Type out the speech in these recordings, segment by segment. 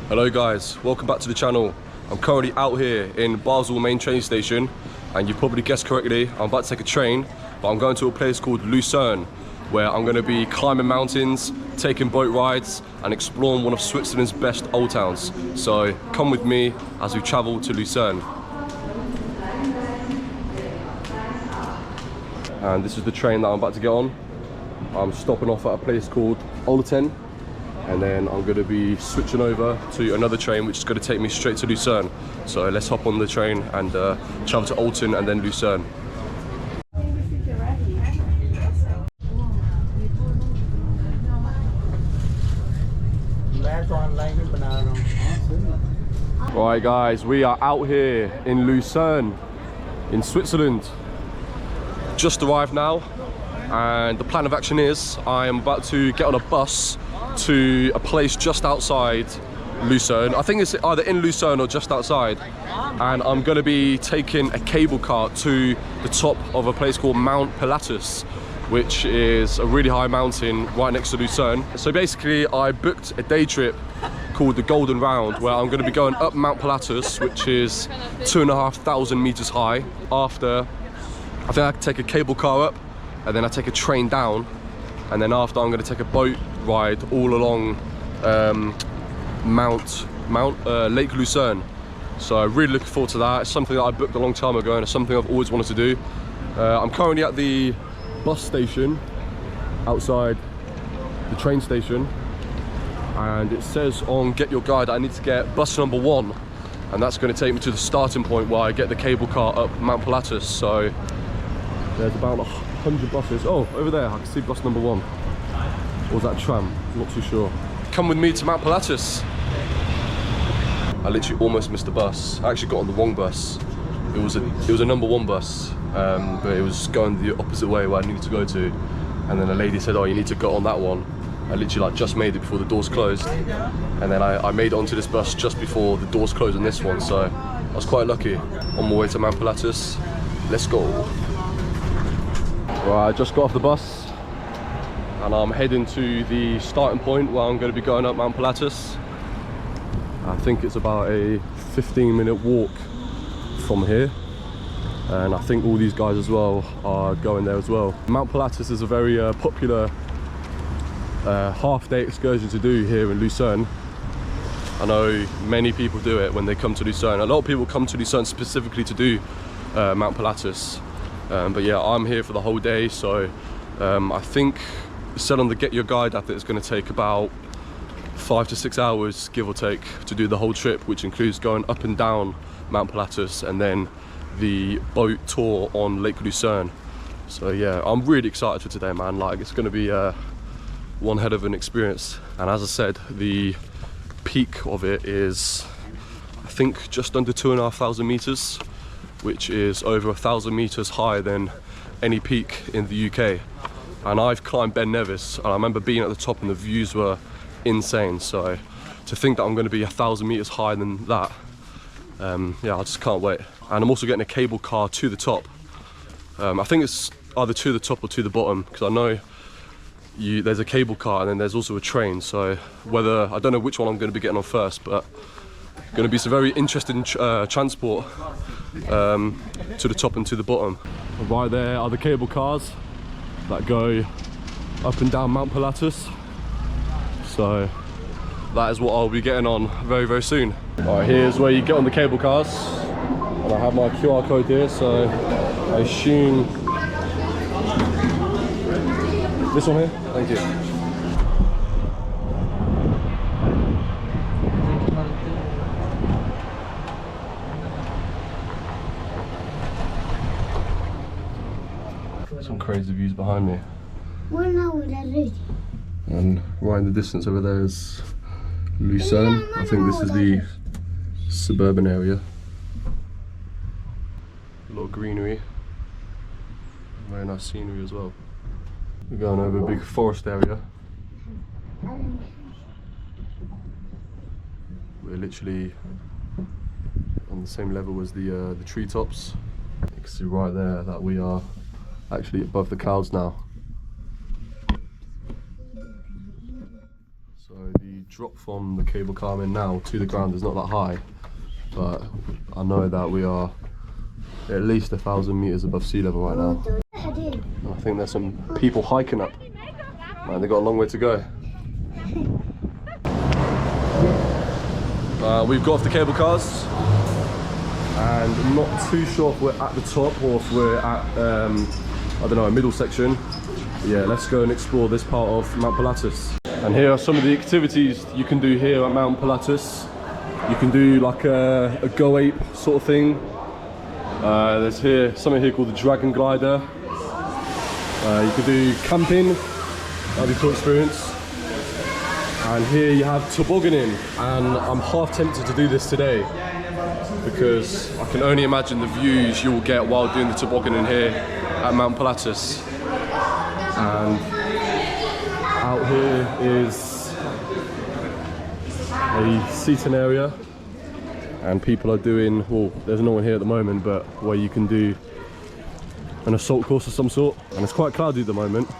Hello guys, welcome back to the channel. I'm currently out here in Basel main train station, and you probably guessed correctly, I'm about to take a train, but I'm going to a place called Lucerne, where I'm going to be climbing mountains, taking boat rides, and exploring one of Switzerland's best old towns. So come with me as we travel to Lucerne. And this is the train that I'm about to get on. I'm stopping off at a place called Olten, and then I'm going to be switching over to another train which is going to take me straight to Lucerne. So let's hop on the train and travel to Olten and then Lucerne. Right guys, we are out here in Lucerne in Switzerland. Just arrived now, and the plan of action is I am about to get on a bus to a place just outside Lucerne. I think it's either in Lucerne or just outside, and I'm going to be taking a cable car to the top of a place called Mount Pilatus, which is a really high mountain right next to Lucerne. So basically I booked a day trip called the Golden Round, where I'm going to be going up Mount Pilatus, which is 2,500 meters high. After, I think I can take a cable car up, and then I take a train down, and then after I'm going to take a boat ride all along Lake Lucerne. So I'm really looking forward to that. It's something that I booked a long time ago, and it's something I've always wanted to do. I'm currently at the bus station outside the train station, and it says on Get Your Guide that I need to get bus number 1, and that's going to take me to the starting point where I get the cable car up Mount Pilatus. So there's about 100 buses. Oh, over there I can see bus number 1. Or was that a tram? I'm not too sure. Come with me to Mount Pilatus. I literally almost missed the bus. I actually got on the wrong bus. It was a number 1 bus, but it was going the opposite way where I needed to go to. And then a lady said, "Oh, you need to go on that one." I literally just made it before the doors closed, and then I made it onto this bus just before the doors closed on this one. So I was quite lucky. On my way to Mount Pilatus. Let's go. Right, I just got off the bus, and I'm heading to the starting point where I'm going to be going up Mount Pilatus. I think it's about a 15-minute walk from here, and I think all these guys as well are going there as well. Mount Pilatus is a very popular half-day excursion to do here in Lucerne. I know many people do it when they come to Lucerne. A lot of people come to Lucerne specifically to do Mount Pilatus. But yeah, I'm here for the whole day, so I think it said on the Get Your Guide app that it's going to take about 5 to 6 hours, give or take, to do the whole trip, which includes going up and down Mount Pilatus and then the boat tour on Lake Lucerne. So yeah, I'm really excited for today, man. Like, it's going to be one head of an experience. And as I said, the peak of it is, I think, just under 2,500 meters, which is over 1,000 meters higher than any peak in the UK. And I've climbed Ben Nevis, and I remember being at the top and the views were insane. So to think that I'm going to be 1,000 meters higher than that, yeah, I just can't wait. And I'm also getting a cable car to the top. I think it's either to the top or to the bottom, because I know there's a cable car and then there's also a train. So I don't know which one I'm going to be getting on first, but going to be some very interesting transport to the top and to the bottom. Right there are the cable cars that go up and down Mount Pilatus. So that is what I'll be getting on very, very soon. Alright, here's where you get on the cable cars, and I have my QR code here, so I assume this one here. Thank you. Some crazy views behind me. And right in the distance over there is Lucerne. I think this is the suburban area. A lot of greenery. Very nice scenery as well. We're going over a big forest area. We're literally on the same level as the treetops. You can see right there that we are actually above the clouds now. So the drop from the cable car I'm in now to the ground is not that high, but I know that we are at least 1,000 meters above sea level right now. And I think there's some people hiking up. Man, they've got a long way to go. We've got off the cable cars, and I'm not too sure if we're at the top or if we're at, I don't know, a middle section. But yeah, let's go and explore this part of Mount Pilatus. And here are some of the activities you can do here at Mount Pilatus. You can do like a go ape sort of thing. There's here something here called the dragon glider. You can do camping, that'd be a cool experience. And here you have tobogganing, and I'm half tempted to do this today because I can only imagine the views you will get while doing the tobogganing here at Mount Pilatus. And out here is a seating area, and people are doing, well, there's no one here at the moment, but where you can do an assault course of some sort. And it's quite cloudy at the moment,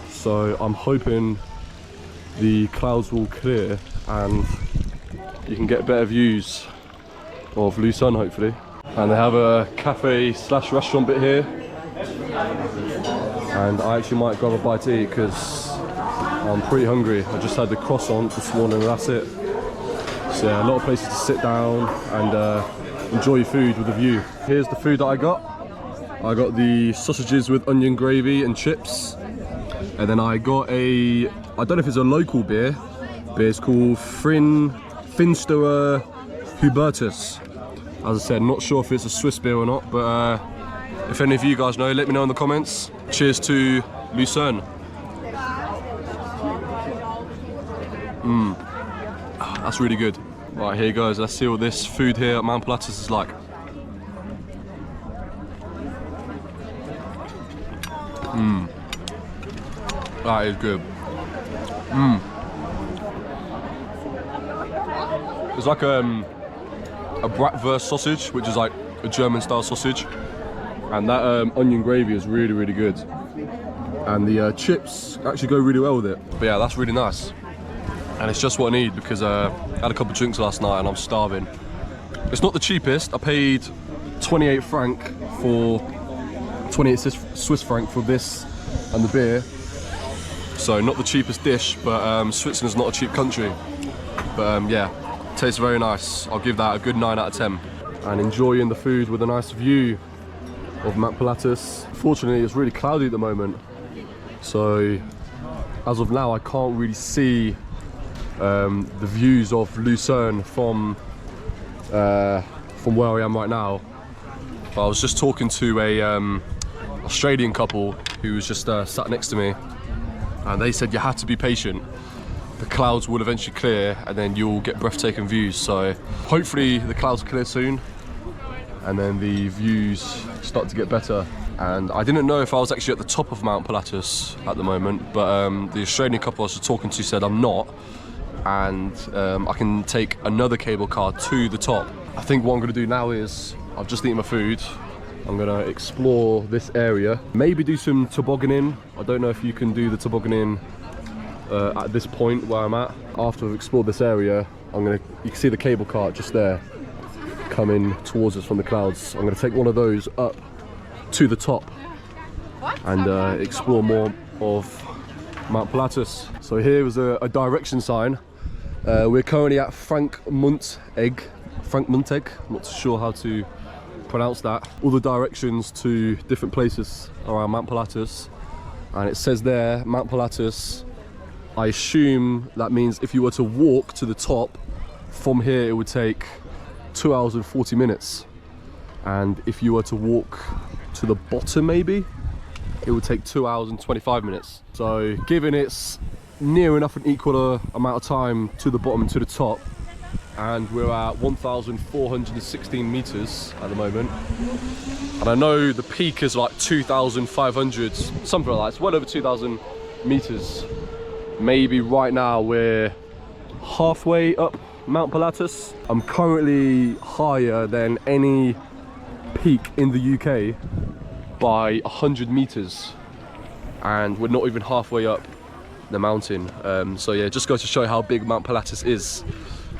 so I'm hoping the clouds will clear and you can get better views of Lucerne hopefully. And they have a cafe slash restaurant bit here, and I actually might grab a bite to eat because I'm pretty hungry. I just had the croissant this morning and that's it. So yeah, a lot of places to sit down and enjoy your food with a view. Here's the food that I got. I got the sausages with onion gravy and chips. And then I got a, I don't know if it's a local beer, but it's called Finsterer Hubertus. As I said, not sure if it's a Swiss beer or not, but if any of you guys know, let me know in the comments. Cheers to Lucerne. That's really good. Right, here goes. Let's see what this food here at Mount Pilatus is like. That is good. It's like a bratwurst sausage, which is like a German style sausage, and that onion gravy is really, really good, and the chips actually go really well with it. But yeah, that's really nice, and it's just what I need because I had a couple of drinks last night and I'm starving. It's not the cheapest. I paid 28 franc for 28 Swiss franc for this and the beer. So not the cheapest dish, but Switzerland's not a cheap country. But yeah, tastes very nice. I'll give that a good 9 out of 10. And enjoying the food with a nice view of Mount Pilatus. Fortunately, it's really cloudy at the moment. So as of now, I can't really see the views of Lucerne from where I am right now. But I was just talking to a Australian couple who was just sat next to me, and they said you have to be patient. The clouds will eventually clear and then you'll get breathtaking views. So hopefully the clouds clear soon and then the views start to get better. And I didn't know if I was actually at the top of Mount Pilatus at the moment, but the Australian couple I was talking to said I'm not, and I can take another cable car to the top. I think what I'm going to do now is, I've just eaten my food, I'm going to explore this area, maybe do some tobogganing. I don't know if you can do the tobogganing at this point where I'm at. After I've explored this area, you can see the cable car just there coming towards us from the clouds. I'm going to take one of those up to the top and explore more of Mount Pilatus. So here is a direction sign. We're currently at Frankmuntegg, I'm not sure how to pronounce that. All the directions to different places around Mount Pilatus, and it says there Mount Pilatus. I assume that means if you were to walk to the top from here, it would take 2 hours and 40 minutes, and if you were to walk to the bottom, maybe it would take 2 hours and 25 minutes. So given it's near enough an equal amount of time to the bottom and to the top, and we're at 1,416 meters at the moment, and I know the peak is like 2,500, something like that. It's well over 2,000 meters. Maybe right now we're halfway up Mount Pilatus. I'm currently higher than any peak in the UK by 100 meters, and we're not even halfway up. the mountain. So yeah, just goes to show how big Mount Pilatus is.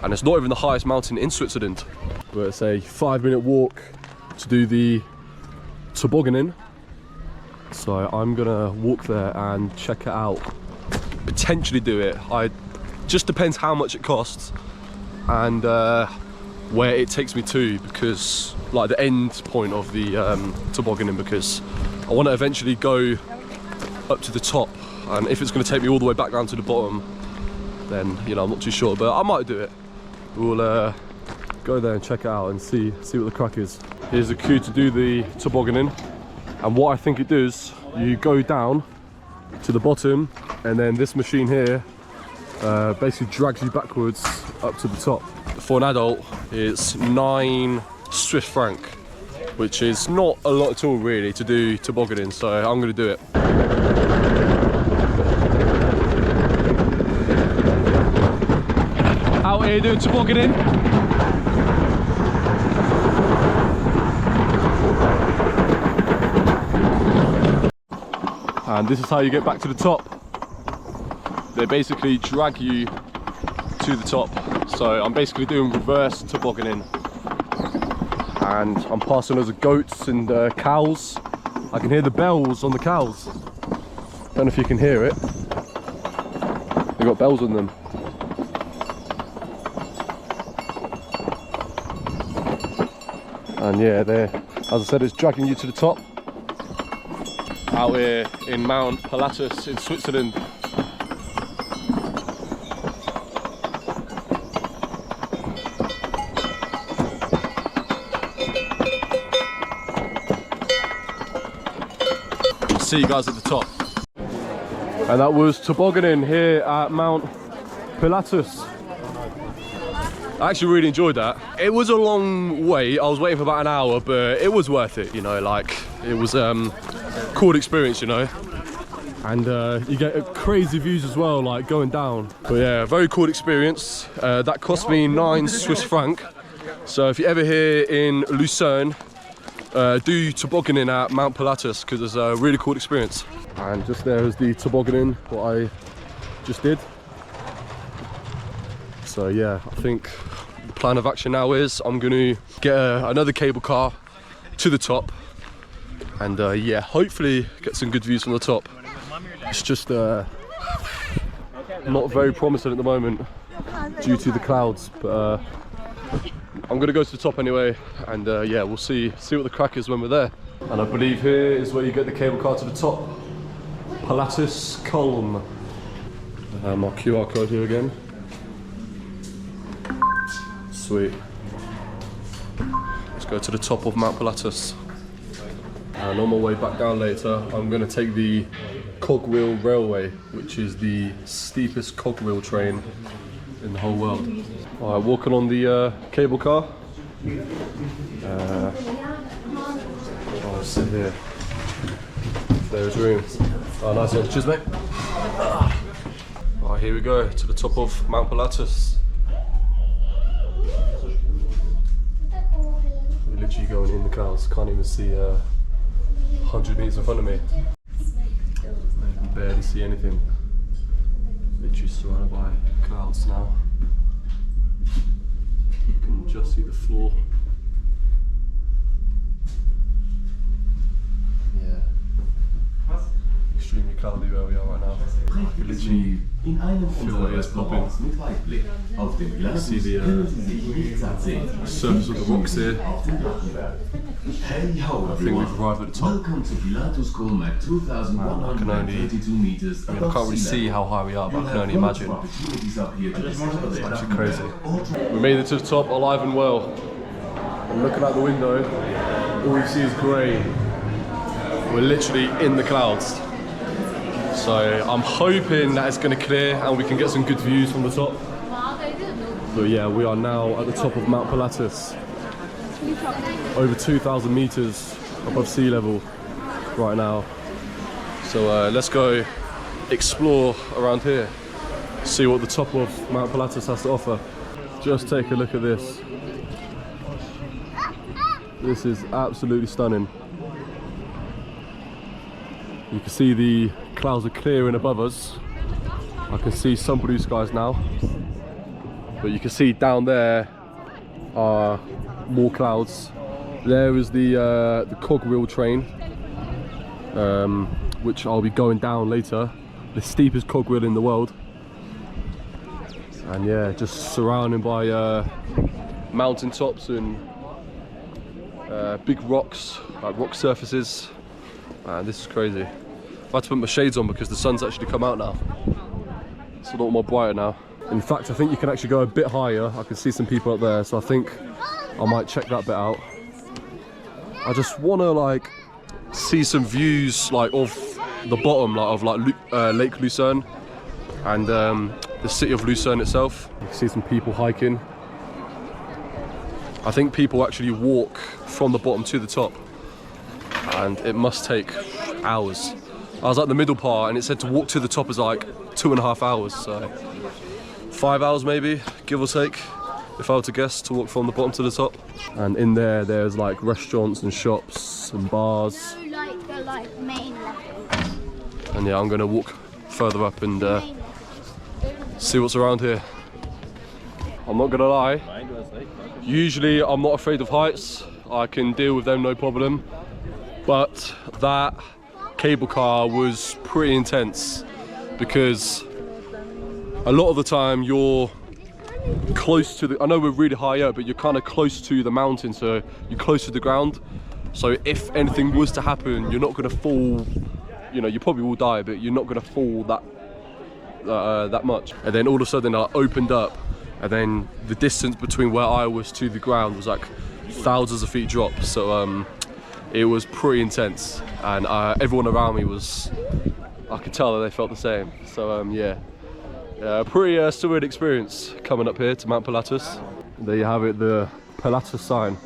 And it's not even the highest mountain in Switzerland. But it's a 5-minute walk to do the tobogganing. So I'm gonna walk there and check it out. Potentially do it. Just depends how much it costs and where it takes me to, because like the end point of the tobogganing, because I want to eventually go up to the top, and if it's going to take me all the way back down to the bottom, then you know, I'm not too sure, but I might do it. We'll go there and check it out and see what the crack is. Here's the queue to do the tobogganing, and what I think it does, you go down to the bottom, and then this machine here basically drags you backwards up to the top. For an adult, it's 9 Swiss franc, which is not a lot at all really to do tobogganing, so I'm going to do it. Out here doing tobogganing. And this is how you get back to the top. They basically drag you to the top. So I'm basically doing reverse tobogganing. And I'm passing loads of goats and cows. I can hear the bells on the cows. Don't know if you can hear it. They've got bells on them. And yeah, as I said, it's dragging you to the top. Out here in Mount Pilatus in Switzerland. See you guys at the top. And that was tobogganing here at Mount Pilatus. I actually really enjoyed that. It was a long wait. I was waiting for about an hour, but it was worth it, you know, like it was cool experience, you know. And you get crazy views as well, like going down. But yeah, very cool experience. That cost me 9 Swiss franc. So if you're ever here in Lucerne, do tobogganing at Mount Pilatus, because it's a really cool experience. And just there is the tobogganing, what I just did. So yeah, I think the plan of action now is I'm going to get another cable car to the top, and yeah, hopefully get some good views from the top. It's just not very promising at the moment due to the clouds, but I'm going to go to the top anyway, and yeah, we'll see what the crack is when we're there. And I believe here is where you get the cable car to the top. Pilatus Culm. My QR code here again. Sweet. Let's go to the top of Mount Pilatus. And on my way back down later, I'm going to take the Cogwheel Railway, which is the steepest cogwheel train in the whole world. Alright, walking on the cable car. I'll sit here. There's room. Oh, nice one. Cheers, mate. Alright, here we go to the top of Mount Pilatus. We're literally going in the clouds. Can't even see 100 meters in front of me. I can barely see anything. Literally surrounded by clouds now. You can just see the floor. Yeah. Extremely cloudy where we are right now. I can literally feel my ears popping. You can see the surface of the rocks here. I think we've arrived at the top. I can only, I can't really see how high we are, but I can only imagine. It's actually crazy. We made it to the top alive and well. I'm looking out the window, all we see is grey. We're literally in the clouds. So I'm hoping that it's going to clear and we can get some good views from the top. But yeah, we are now at the top of Mount Pilatus. Over 2,000 meters above sea level right now. So let's go explore around here. See what the top of Mount Pilatus has to offer. Just take a look at this. This is absolutely stunning. You can see the clouds are clearing above us, I can see some blue skies now, but you can see down there are more clouds. There is the Cogwheel train, which I'll be going down later, the steepest cogwheel in the world. And yeah, just surrounded by mountain tops and big rocks, like rock surfaces. Man, this is crazy. I've had to put my shades on because the sun's actually come out now. It's a lot more brighter now. In fact, I think you can actually go a bit higher. I can see some people up there, so I think I might check that bit out. I just want to like see some views like of the bottom, like of like Lake Lucerne and the city of Lucerne itself. You can see some people hiking. I think people actually walk from the bottom to the top, and it must take hours. I was at the middle part and it said to walk to the top is like 2.5 hours, so 5 hours maybe, give or take, if I were to guess, to walk from the bottom to the top. And in there's like restaurants and shops and bars. And yeah, I'm gonna walk further up and see what's around here. I'm not gonna lie, usually I'm not afraid of heights. I can deal with them no problem, but that cable car was pretty intense because a lot of the time you're close to the, I know we're really high up, but you're kind of close to the mountain, so you're close to the ground. So if anything was to happen, you're not going to fall, you know, you probably will die, but you're not going to fall that much. And then all of a sudden I opened up, and then the distance between where I was to the ground was like thousands of feet drop. So it was pretty intense, and everyone around me was, I could tell that they felt the same. So yeah, pretty surreal experience coming up here to Mount Pilatus. There you have it, the Pilatus sign,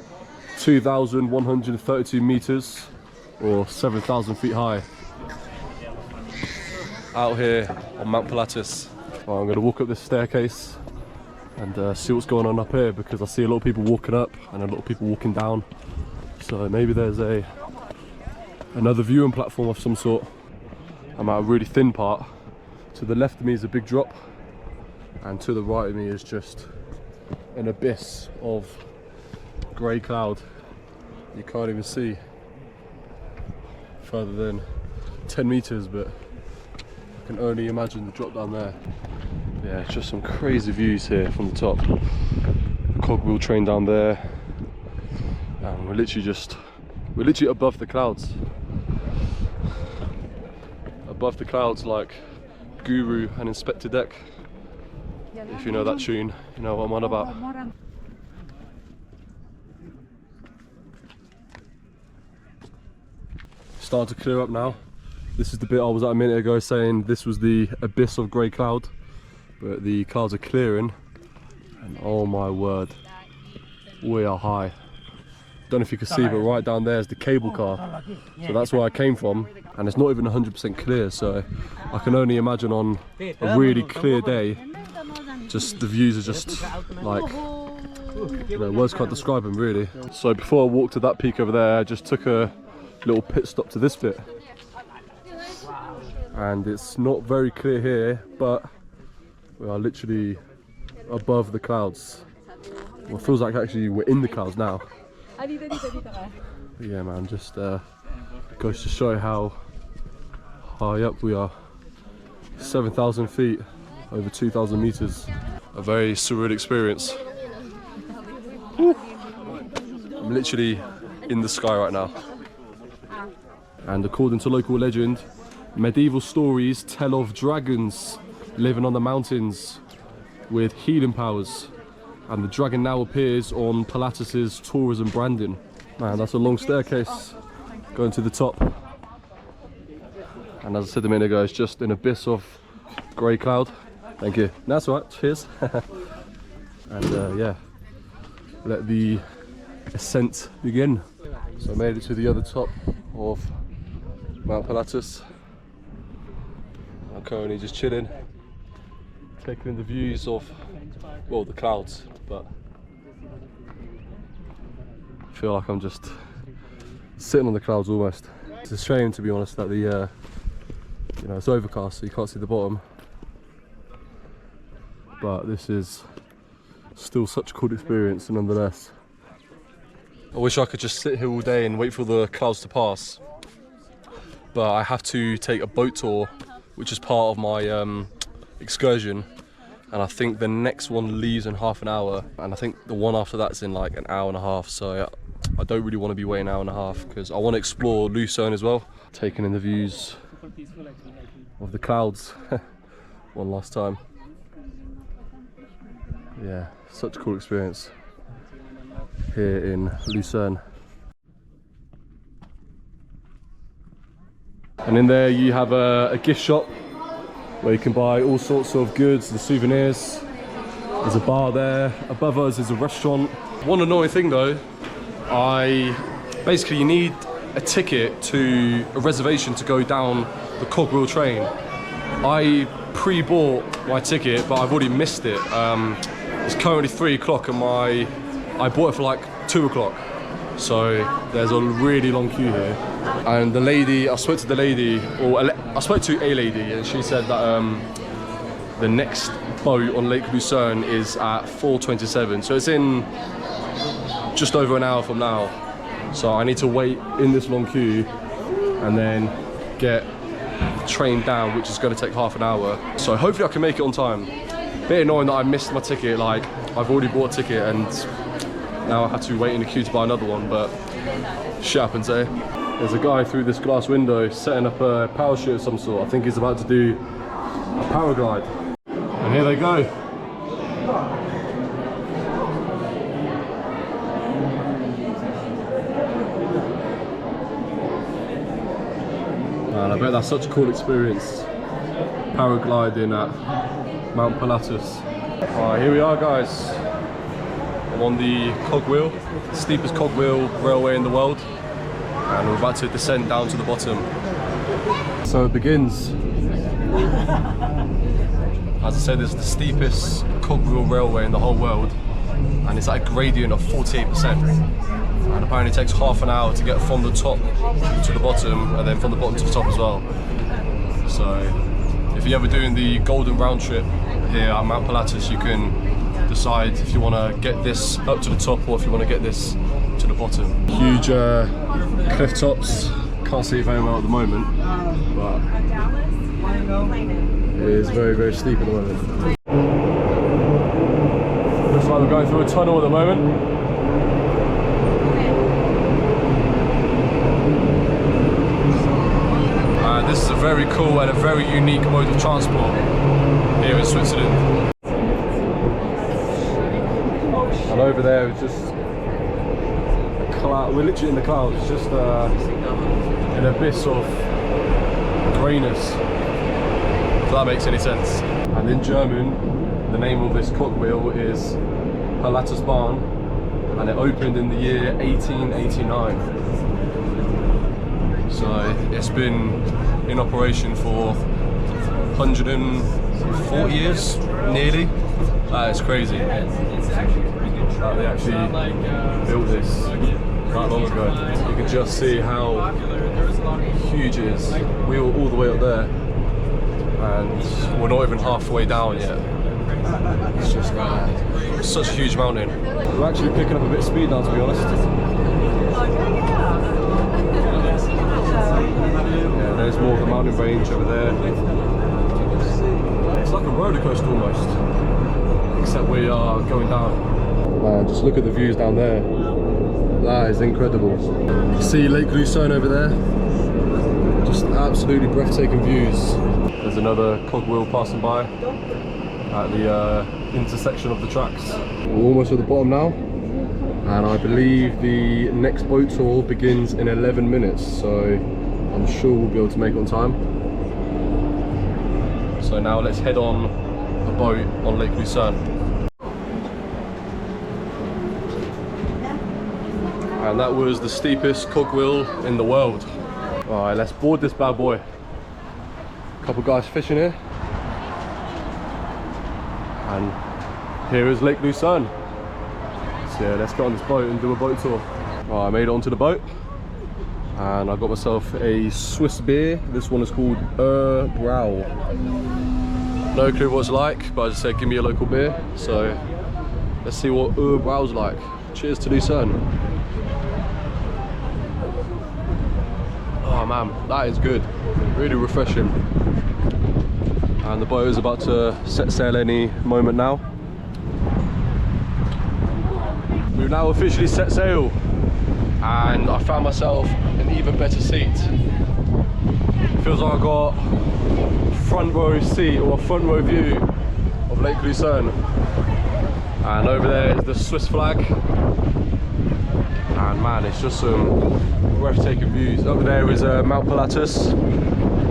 2,132 meters or 7,000 feet high. Out here on Mount Pilatus. Well, I'm going to walk up this staircase and see what's going on up here, because I see a lot of people walking up and a lot of people walking down. So maybe there's another viewing platform of some sort. I'm at a really thin part. To the left of me is a big drop, and to the right of me is just an abyss of grey cloud. You can't even see further than 10 meters, but I can only imagine the drop down there. Yeah, it's just some crazy views here from the top. Cogwheel train down there. And we're literally above the clouds. Above the clouds, like Guru and Inspector Deck. If you know that tune, you know what I'm on about. Starting to clear up now. This is the bit I was at a minute ago saying this was the abyss of grey cloud, but the clouds are clearing, and oh my word, we are high. Don't know if you can see, but right down there is the cable car, so that's where I came from, and it's not even 100% clear, so I can only imagine on a really clear day, just the views are just like, you know, words can't describe them really. So before I walked to that peak over there, I just took a little pit stop to this bit, and it's not very clear here, but we are literally above the clouds. Well, it feels like actually we're in the clouds now. But yeah man, just goes to show how high up we are. 7,000 feet, over 2,000 meters. A very surreal experience. Woo. I'm literally in the sky right now. And according to local legend, medieval stories tell of dragons living on the mountains with healing powers. And the dragon now appears on Pilatus's tourism branding. Man, that's a long staircase going to the top. And as I said a minute ago, it's just an abyss of grey cloud. Thank you. That's all right, cheers. And yeah, let the ascent begin. So I made it to the other top of Mount Pilatus. I'm currently just chilling, taking in the views of, well, the clouds, but I feel like I'm just sitting on the clouds almost. It's a shame, to be honest, that the you know, it's overcast, so you can't see the bottom. but this is still such a cool experience nonetheless. I wish I could just sit here all day and wait for the clouds to pass, but I have to take a boat tour, which is part of my excursion, and I think the next one leaves in half an hour, and I think the one after that's in like an hour and a half, so I don't really want to be waiting an hour and a half because I want to explore Lucerne as well. Taking in the views of the clouds one last time. Yeah, such a cool experience here in Lucerne. And in there you have a gift shop where you can buy all sorts of goods and souvenirs. There's a bar there. Above us is a restaurant. One annoying thing though, basically you need a ticket to a reservation to go down the Cogwheel train. I pre-bought my ticket, but I've already missed it. It's currently 3 o'clock and I bought it for like 2 o'clock. So there's a really long queue here. And the lady, I spoke to the lady, I spoke to a lady, and she said that the next boat on Lake Lucerne is at 4:27. So it's in just over an hour from now. So I need to wait in this long queue and then get the train down, which is going to take half an hour. So hopefully I can make it on time. Bit annoying that I missed my ticket, like I've already bought a ticket and now I have to wait in the queue to buy another one, but shit happens, eh? There's a guy through this glass window setting up a parachute of some sort. I think he's about to do a paraglide. And here they go. Man, I bet that's such a cool experience, paragliding at Mount Pilatus. Alright, here we are guys. I'm on the Cogwheel, the steepest cogwheel railway in the world, and we're about to descend down to the bottom. So it begins. As I said, it's the steepest cogwheel railway in the whole world, and it's at a gradient of 48%. And apparently it takes half an hour to get from the top to the bottom, and then from the bottom to the top as well. So if you're ever doing the golden round trip here at Mount Pilatus, you can decide if you want to get this up to the top or if you want to get this to the bottom. Huge cliff tops, can't see it very well at the moment, but it is very, very steep at the moment. Looks like we're going through a tunnel at the moment. This is a very cool and a very unique mode of transport here in Switzerland. And over there it's just a cloud, we're literally in the clouds, it's just an abyss of greyness, if that makes any sense. And in German, the name of this cogwheel is Pilatus I, and it opened in the year 1889. So it's been in operation for 140 years, nearly. That is crazy. They actually built this that long ago. You can just see how huge it is. We were all the way up there, and we're not even halfway down yet. It's just such a huge mountain. We're actually picking up a bit of speed now, to be honest. Yeah, there's more of the mountain range over there. It's like a roller coaster almost, except we are going down. Man, just look at the views down there. That is incredible. You can see Lake Lucerne over there. Just absolutely breathtaking views. There's another cogwheel passing by at the intersection of the tracks. We're almost at the bottom now, and I believe the next boat tour begins in 11 minutes, so I'm sure we'll be able to make it on time. So now let's head on a boat on Lake Lucerne. And that was the steepest cogwheel in the world. Alright, let's board this bad boy. Couple guys fishing here. And here is Lake Lucerne. So yeah, let's get on this boat and do a boat tour. Alright, I made it onto the boat. And I got myself a Swiss beer. This one is called Brau. No clue what it's like, but I just said give me a local beer. So let's see what Brau's like. Cheers to Lucerne. Oh man, that is good. Really refreshing. And the boat is about to set sail any moment now. We've now officially set sail, and I found myself an even better seat. Feels like I got front row seat or a front row view of Lake Lucerne. And over there is the Swiss flag. And man, it's just some breathtaking views. Over there is Mount Pilatus,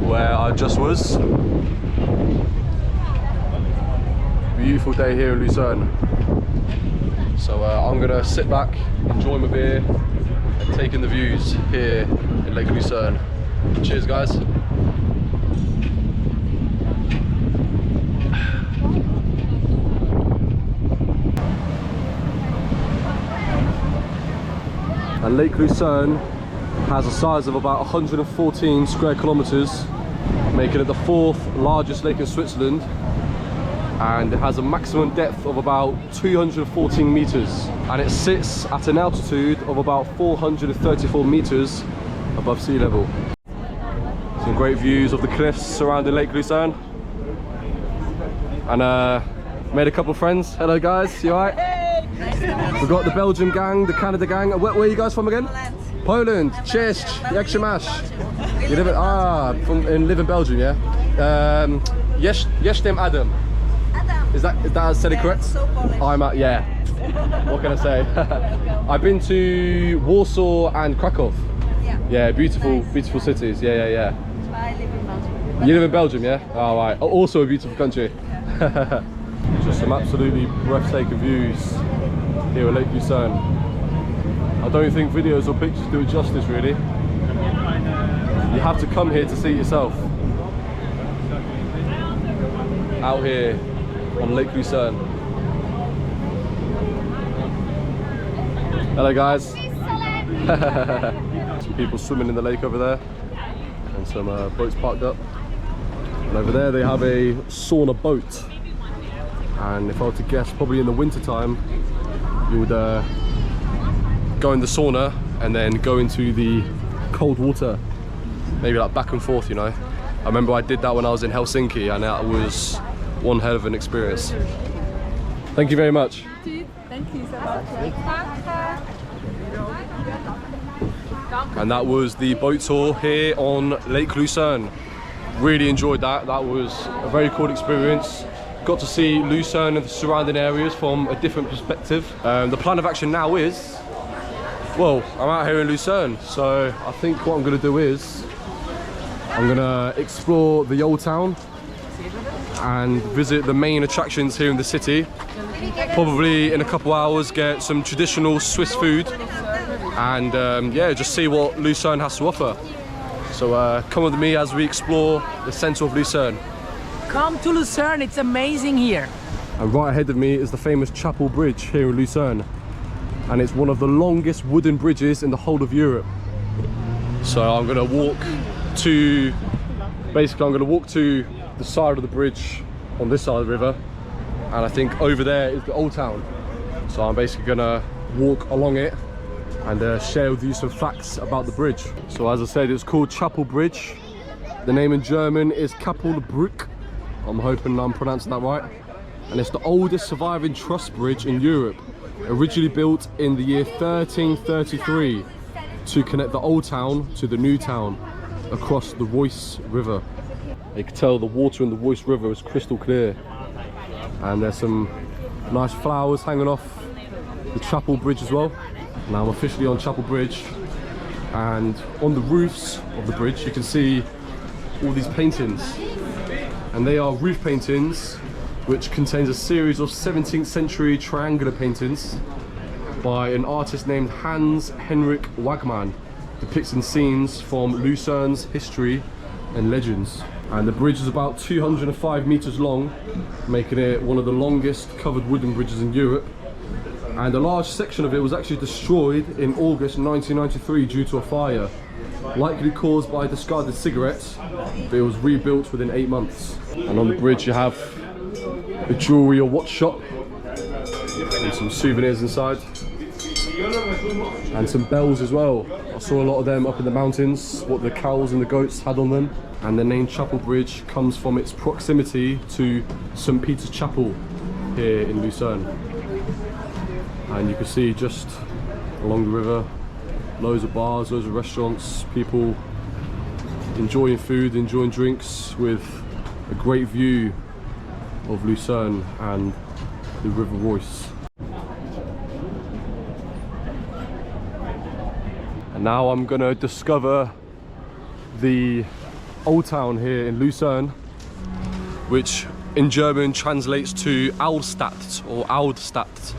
where I just was. Beautiful day here in Lucerne. So I'm gonna sit back, enjoy my beer, and take in the views here in Lake Lucerne. Cheers, guys. And Lake Lucerne has a size of about 114 square kilometers, making it the 4th largest lake in Switzerland. And it has a maximum depth of about 214 meters, and it sits at an altitude of about 434 meters above sea level. Some great views of the cliffs surrounding Lake Lucerne. And made a couple of friends. Hello guys, you alright? We've got the Belgium gang, the Canada gang. Where are you guys from again? Poland. Cześć, jak się masz? You live in Belgium, yeah? Jestem Adam. Is that said it correct? So Polish. Yeah. What can I say? I've been to Warsaw and Krakow. Yeah. Yeah, beautiful, Nice. beautiful cities. Yeah. I live in Belgium. You live in Belgium, yeah? Oh, right. Also a beautiful country. Just some absolutely breathtaking views here at Lake Lucerne. I don't think videos or pictures do it justice, really. You have to come here to see it yourself. Out here on Lake Lucerne. Hello guys. Some people swimming in the lake over there, and some boats parked up. And over there they have a sauna boat. And if I were to guess, probably in the winter time, you would go in the sauna and then go into the cold water, maybe like back and forth, you know. I remember I did that when I was in Helsinki, and that was one hell of an experience. Thank you very much. Thank you so much. And that was the boat tour here on Lake Lucerne. Really enjoyed that. That was a very cool experience. Got to see Lucerne and the surrounding areas from a different perspective. The plan of action now is, well, I'm out here in Lucerne, so I think what I'm going to do is I'm going to explore the old town and visit the main attractions here in the city. Probably in a couple hours get some traditional Swiss food, and yeah, just see what Lucerne has to offer. So come with me as we explore the centre of Lucerne. Come to Lucerne, it's amazing here. And right ahead of me is the famous Chapel Bridge here in Lucerne, and it's one of the longest wooden bridges in the whole of Europe. So I'm going to walk to, basically I'm going to walk to the side of the bridge on this side of the river, and I think over there is the old town. So I'm basically going to walk along it and share with you some facts about the bridge. So as I said, it's called Chapel Bridge. The name in German is Kapellbrücke. I'm hoping I'm pronouncing that right. And it's the oldest surviving truss bridge in Europe, originally built in the year 1333 to connect the old town to the new town across the Reuss River. You can tell the water in the Reuss River is crystal clear, and there's some nice flowers hanging off the Chapel Bridge as well. Now I'm officially on Chapel Bridge, and on the roofs of the bridge you can see all these paintings, and they are roof paintings which contains a series of 17th century triangular paintings by an artist named Hans Henrik Wagman, depicting scenes from Lucerne's history and legends. And the bridge is about 205 meters long, making it one of the longest covered wooden bridges in Europe. And a large section of it was actually destroyed in August 1993 due to a fire. likely caused by discarded cigarettes, but it was rebuilt within 8 months. And on the bridge you have a jewellery or watch shop and some souvenirs inside, and some bells as well. I saw a lot of them up in the mountains, what the cows and the goats had on them. And the name Chapel Bridge comes from its proximity to St. Peter's Chapel here in Lucerne. And you can see just along the river, loads of bars, loads of restaurants, people enjoying food, enjoying drinks, with a great view of Lucerne and the River Royce. And now I'm gonna discover the old town here in Lucerne, which in German translates to Altstadt or Aldstadt.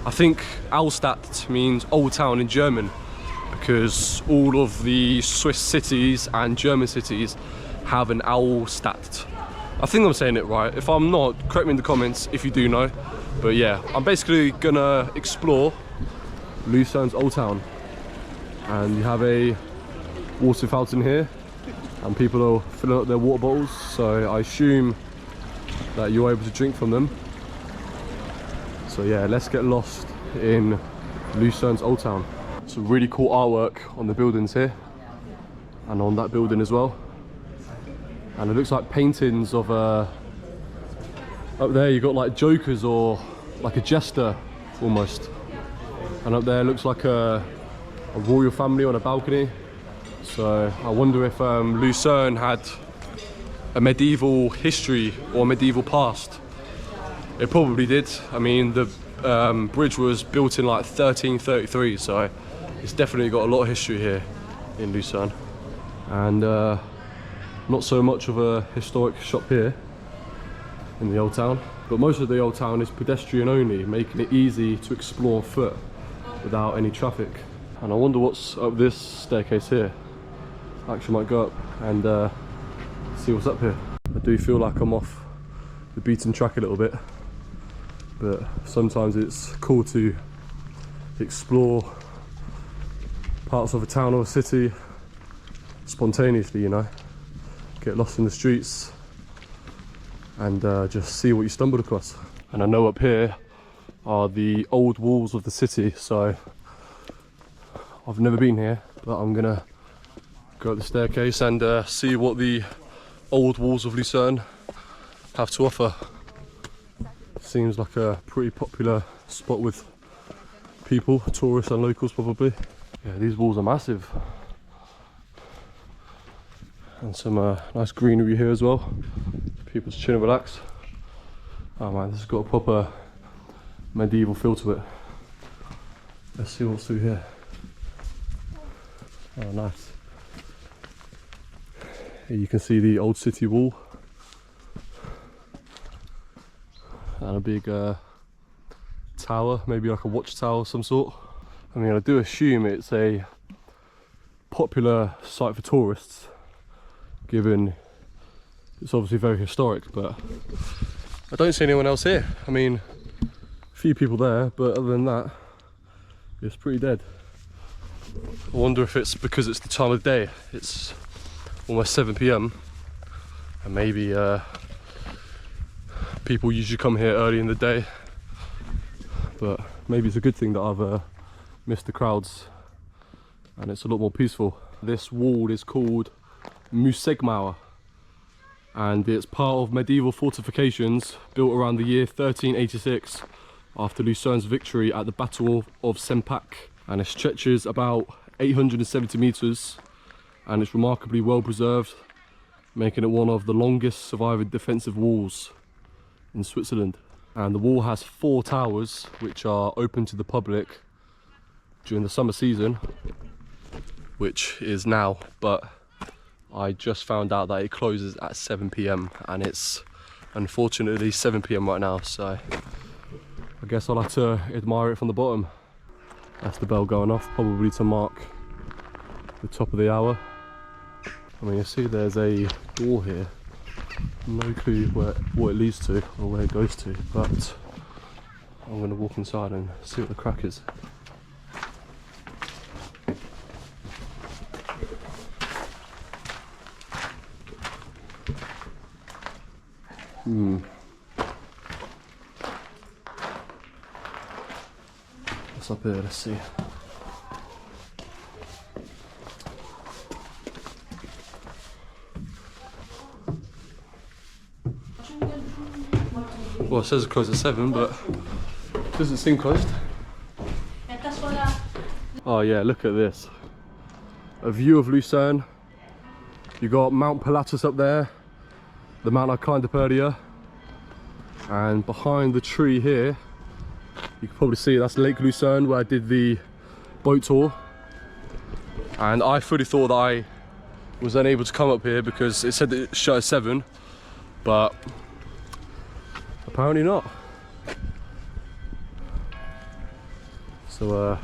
I think Altstadt means old town in German, because all of the Swiss cities and German cities have an Altstadt. I think I'm saying it right. If I'm not, correct me in the comments if you do know. But yeah, I'm basically gonna explore Lucerne's old town. And you have a water fountain here, and people are filling up their water bottles, so I assume that you're able to drink from them. So yeah, let's get lost in Lucerne's old town. Some really cool artwork on the buildings here, and on that building as well. And it looks like paintings of up there you got like jokers or like a jester almost, and up there looks like a royal family on a balcony. So I wonder if Lucerne had a medieval history or medieval past. It probably did. I mean, the bridge was built in like 1333, so it's definitely got a lot of history here in Lucerne. And not so much of a historic shop here in the old town, but most of the old town is pedestrian only, making it easy to explore on foot without any traffic. And I wonder what's up this staircase here. I actually might go up and see what's up here. I do feel like I'm off the beaten track a little bit, but sometimes it's cool to explore parts of a town or a city spontaneously, you know, get lost in the streets and just see what you stumbled across. And I know up here are the old walls of the city, so I've never been here, but I'm gonna go up the staircase and see what the old walls of Lucerne have to offer. Seems like a pretty popular spot with people, tourists and locals probably. Yeah, these walls are massive. And some nice greenery here as well. People to chill and relax. Oh man, this has got a proper medieval feel to it. Let's see what's through here. Oh, nice. Here you can see the old city wall. And a big tower, maybe like a watchtower of some sort. I mean, I do assume it's a popular site for tourists, given it's obviously very historic, but I don't see anyone else here. I mean, a few people there, but other than that, it's pretty dead. I wonder if it's because it's the time of day. It's almost 7 PM and maybe people usually come here early in the day, but maybe it's a good thing that I've missed the crowds and it's a lot more peaceful. This wall is called Museegmauer, and it's part of medieval fortifications built around the year 1386 after Lucerne's victory at the Battle of Sempach, and it stretches about 870 meters and it's remarkably well preserved, making it one of the longest surviving defensive walls in Switzerland. And the wall has 4 towers which are open to the public during the summer season, which is now, but I just found out that it closes at 7 PM and it's unfortunately 7 PM right now, so I guess I'll have to admire it from the bottom. That's the bell going off, probably to mark the top of the hour. I mean, you see there's a door here, no clue what it leads to or where it goes to, but I'm going to walk inside and see what the crack is. What's up here? Let's see. Well, it says it's closed at 7, but it doesn't seem closed. Oh yeah, look at this. A view of Lucerne. You got Mount Pilatus up there, the mountain I climbed up earlier, and behind the tree here, you can probably see that's Lake Lucerne where I did the boat tour. And I fully thought that I was unable to come up here because it said that it shut at 7, but apparently not. So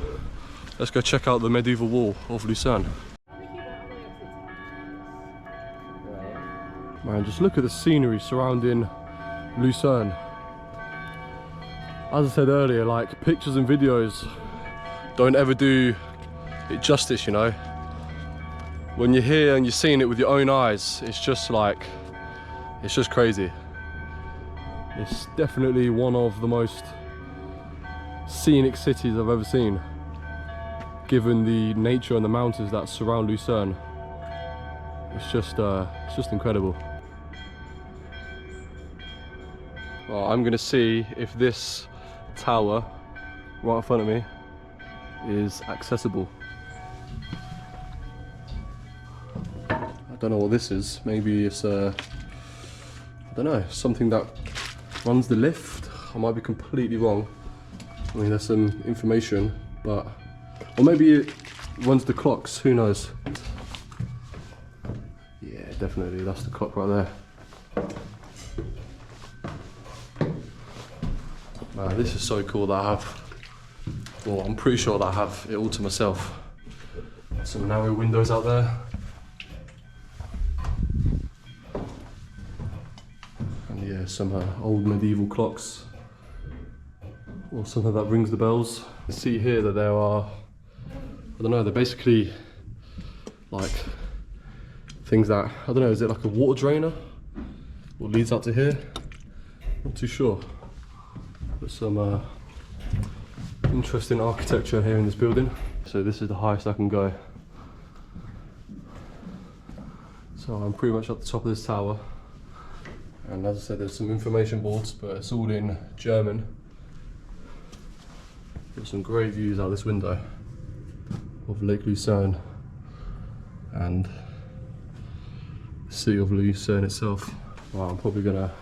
let's go check out the medieval wall of Lucerne. Man, just look at the scenery surrounding Lucerne. As I said earlier, like, pictures and videos don't ever do it justice, you know. When you're here and you're seeing it with your own eyes, it's just like, it's just crazy. It's definitely one of the most scenic cities I've ever seen, given the nature and the mountains that surround Lucerne. It's just incredible. Well, I'm gonna see if this tower right in front of me is accessible. I don't know what this is. Maybe it's I don't know, something that runs the lift. I might be completely wrong. I mean, there's some information, but, or maybe it runs the clocks, who knows. Yeah, definitely, that's the clock right there. Man, this is so cool that I have, well, I'm pretty sure that I have it all to myself. Some narrow windows out there. And yeah, some old medieval clocks. Or something that rings the bells. You see here that there are, I don't know, they're basically like things that, I don't know, is it like a water drainer? What leads out to here? Not too sure. But some interesting architecture here in this building. So this is the highest I can go. So I'm pretty much at the top of this tower. And as I said, there's some information boards, but it's all in German. Got some great views out this window of Lake Lucerne and the city of Lucerne itself. Well, I'm probably gonna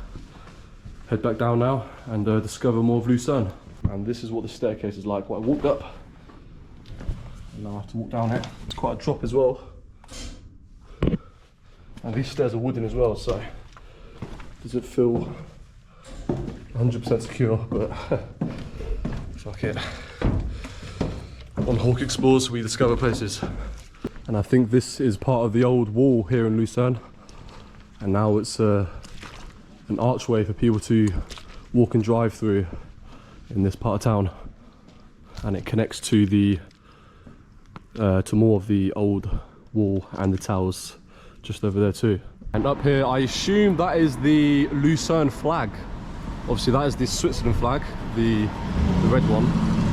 head back down now and discover more of Lucerne. And this is what the staircase is like. What I walked up, and now I have to walk down it. It's quite a drop as well. And these stairs are wooden as well, so does it feel 100% secure, but fuck it. On Hawk Explores, we discover places. And I think this is part of the old wall here in Lucerne. And now it's an archway for people to walk and drive through in this part of town. And it connects to the to more of the old wall and the towers just over there too. And up here, I assume that is the Lucerne flag. Obviously that is the Switzerland flag, the red one.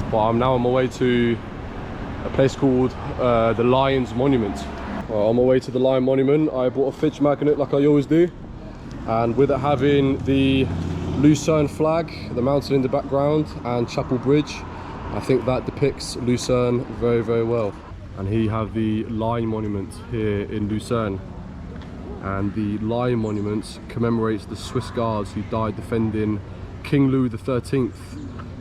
But I'm now on my way to a place called the Lion's Monument. Well, on my way to the Lion Monument, I bought a fidget magnet like I always do. And with it having the Lucerne flag, the mountain in the background, and Chapel Bridge, I think that depicts Lucerne very, very well. And here you have the Lion Monument here in Lucerne. And the Lion Monument commemorates the Swiss guards who died defending King Louis XIII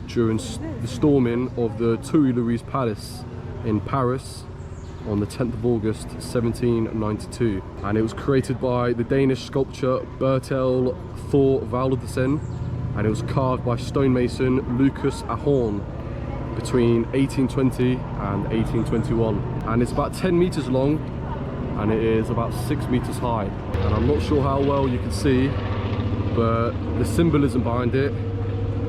during the storming of the Tuileries Palace in Paris on the 10th of August 1792. And it was created by the Danish sculptor Bertel Thorvaldsen, and it was carved by stonemason Lucas Ahorn between 1820 and 1821. And it's about 10 meters long, and it is about 6 meters high. And I'm not sure how well you can see, but the symbolism behind it,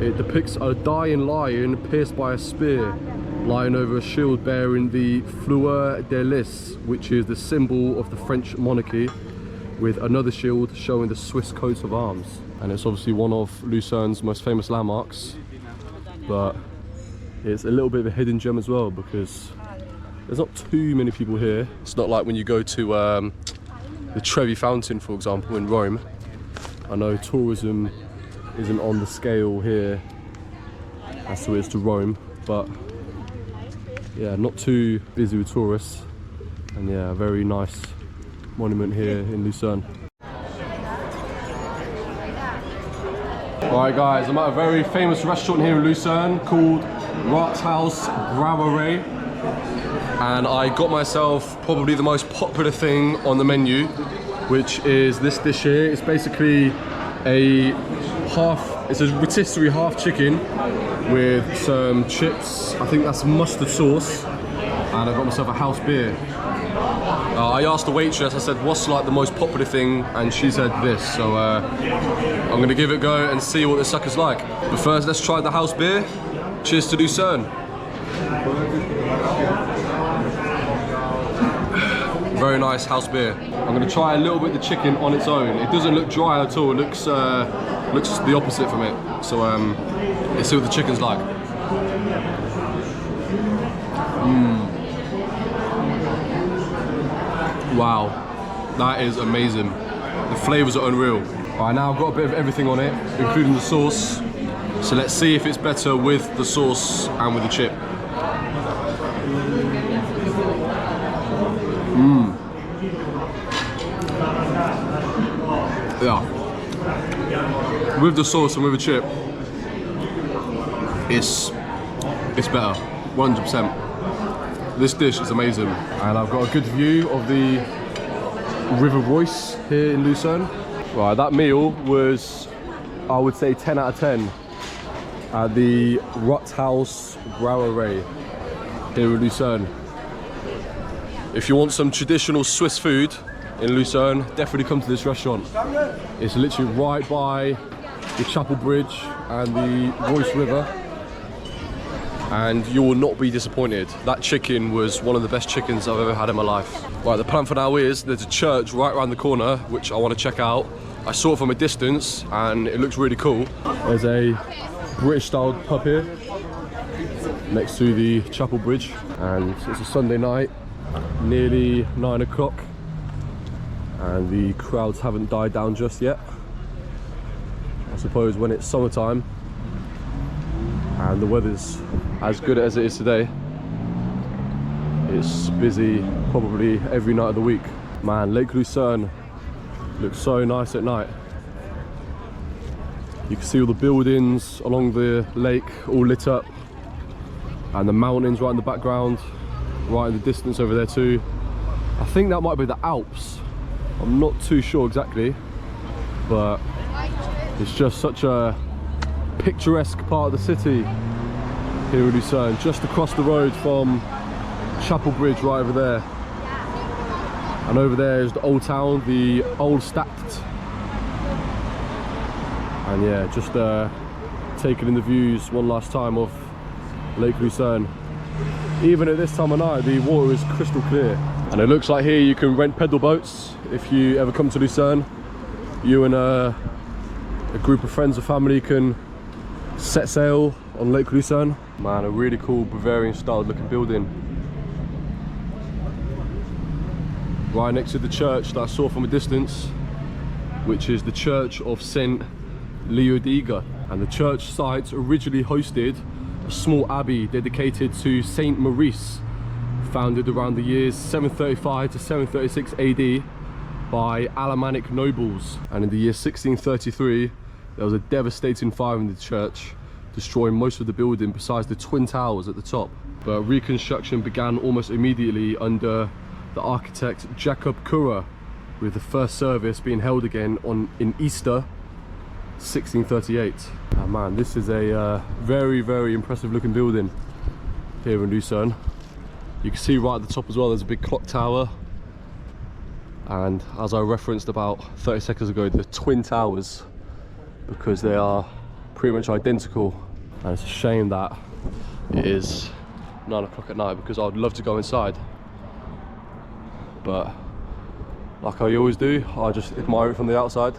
it depicts a dying lion pierced by a spear, lying over a shield bearing the Fleur de Lis, which is the symbol of the French monarchy with another shield showing the Swiss coat of arms. And it's obviously one of Lucerne's most famous landmarks, but it's a little bit of a hidden gem as well because there's not too many people here. It's not like when you go to the Trevi Fountain, for example, in Rome. I know tourism isn't on the scale here as to it is to Rome, but yeah, not too busy with tourists, and yeah, a very nice monument here in Lucerne. Alright guys, I'm at a very famous restaurant here in Lucerne called Rathaus Brauerei, and I got myself probably the most popular thing on the menu, which is this dish here. It's basically it's a rotisserie half chicken with some chips. I think that's mustard sauce, and I got myself a house beer. I asked the waitress, I said, what's like the most popular thing? And she said this, so I'm gonna give it a go and see what this sucker's like. But first, let's try the house beer. Cheers to Lucerne. Very nice house beer. I'm gonna try a little bit of the chicken on its own. It doesn't look dry at all. It looks the opposite from it. So let's see what the chicken's like. Wow, that is amazing. The flavors are unreal. Alright, now I've got a bit of everything on it, including the sauce. So let's see if it's better with the sauce and with the chip. Yeah. With the sauce and with the chip, it's better, 100%. This dish is amazing, and I've got a good view of the River Royce here in Lucerne. Right, that meal was, I would say, 10 out of 10 at the Rathaus Brauerei here in Lucerne. If you want some traditional Swiss food in Lucerne, definitely come to this restaurant. It's literally right by the Chapel Bridge and the Royce River, and you will not be disappointed. That chicken was one of the best chickens I've ever had in my life. Right, the plan for now is there's a church right around the corner which I want to check out. I saw it from a distance and it looks really cool. There's a British style pub here next to the Chapel Bridge, and it's a Sunday night, nearly 9 o'clock, and the crowds haven't died down just yet. I suppose when it's summertime and the weather's as good as it is today, it's busy probably every night of the week. Man, Lake Lucerne looks so nice at night. You can see all the buildings along the lake all lit up, and the mountains right in the background, right in the distance over there too. I think that might be the Alps. I'm not too sure exactly, but it's just such a picturesque part of the city here in Lucerne, just across the road from Chapel Bridge right over there. And over there is the old town, the old Stadt. And yeah, just taking in the views one last time of Lake Lucerne. Even at this time of night, the water is crystal clear. And it looks like here you can rent pedal boats if you ever come to Lucerne. You and a group of friends or family can set sail on Lake Lucerne. Man, a really cool Bavarian style looking building. Right next to the church that I saw from a distance, which is the Church of St. Leodegar. And the church site originally hosted a small abbey dedicated to Saint Maurice, founded around the years 735 to 736 AD by Alemannic nobles. And in the year 1633, there was a devastating fire in the church, destroying most of the building besides the twin towers at the top. But reconstruction began almost immediately under the architect Jacob Currer, with the first service being held again in Easter 1638. Oh man, this is a very, very impressive looking building here in Lucerne. You can see right at the top as well, there's a big clock tower, and as I referenced about 30 seconds ago, the twin towers, because they are pretty much identical. And it's a shame that it is 9 o'clock at night, because I would love to go inside, but like I always do. I just admire it from the outside.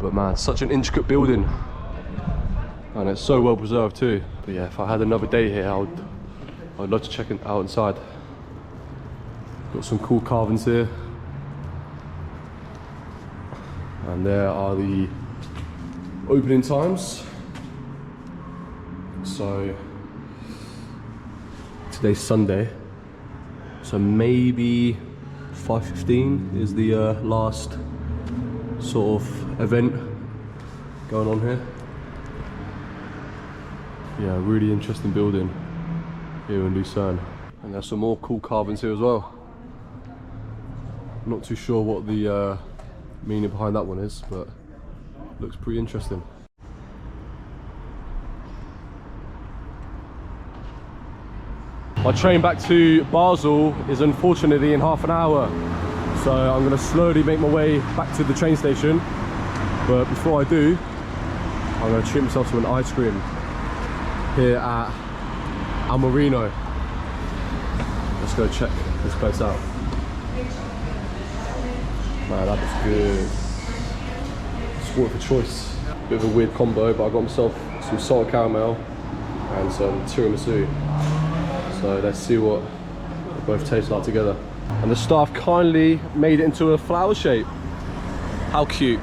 But man, such an intricate building. And it's so well preserved too. But yeah, if I had another day here, I'd love to check it out inside. Got some cool carvings here. And there are the opening times. So today's Sunday, so maybe 5:15 is the last sort of event going on here. Yeah, really interesting building here in Lucerne. And there's some more cool carvings here as well. Not too sure what the meaning behind that one is, but looks pretty interesting. My train back to Basel is unfortunately in half an hour, so I'm going to slowly make my way back to the train station. But before I do, I'm going to treat myself to an ice cream here at Amorino. Let's go check this place out. Man, that looks good. Sport for choice. Bit of a weird combo, but I got myself some salted caramel and some tiramisu. So let's see what they both taste like together. And the staff kindly made it into a flower shape. How cute.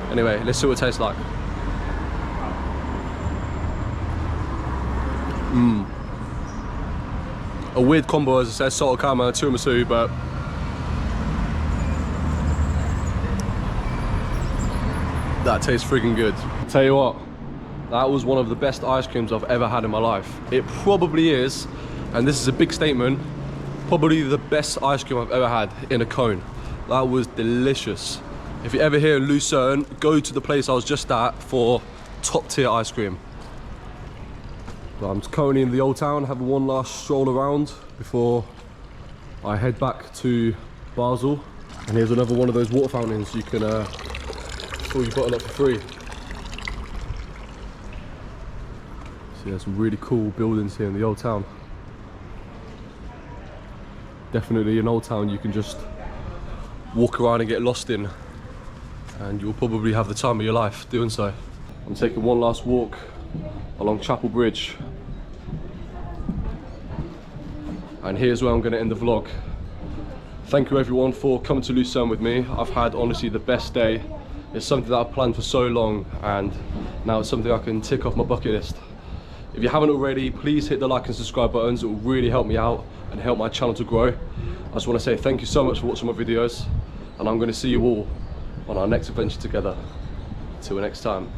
Anyway, let's see what it tastes like. A weird combo, as I said, salted caramel and tiramisu, but that tastes freaking good. Tell you what, that was one of the best ice creams I've ever had in my life. It probably is, and this is a big statement, probably the best ice cream I've ever had in a cone. That was delicious. If you're ever here in Lucerne, go to the place I was just at for top tier ice cream. But I'm currently in the old town, having one last stroll around before I head back to Basel. And here's another one of those water fountains you can fill your bottle up for free. So yeah, some really cool buildings here in the old town. Definitely an old town you can just walk around and get lost in, and you'll probably have the time of your life doing so. I'm taking one last walk along Chapel Bridge, and here's where I'm going to end the vlog. Thank you everyone for coming to Lucerne with me. I've had honestly the best day. It's something that I've planned for so long, and now it's something I can tick off my bucket list. If you haven't already, please hit the like and subscribe buttons. It will really help me out and help my channel to grow. I just want to say thank you so much for watching my videos, and I'm going to see you all on our next adventure together. Till next time.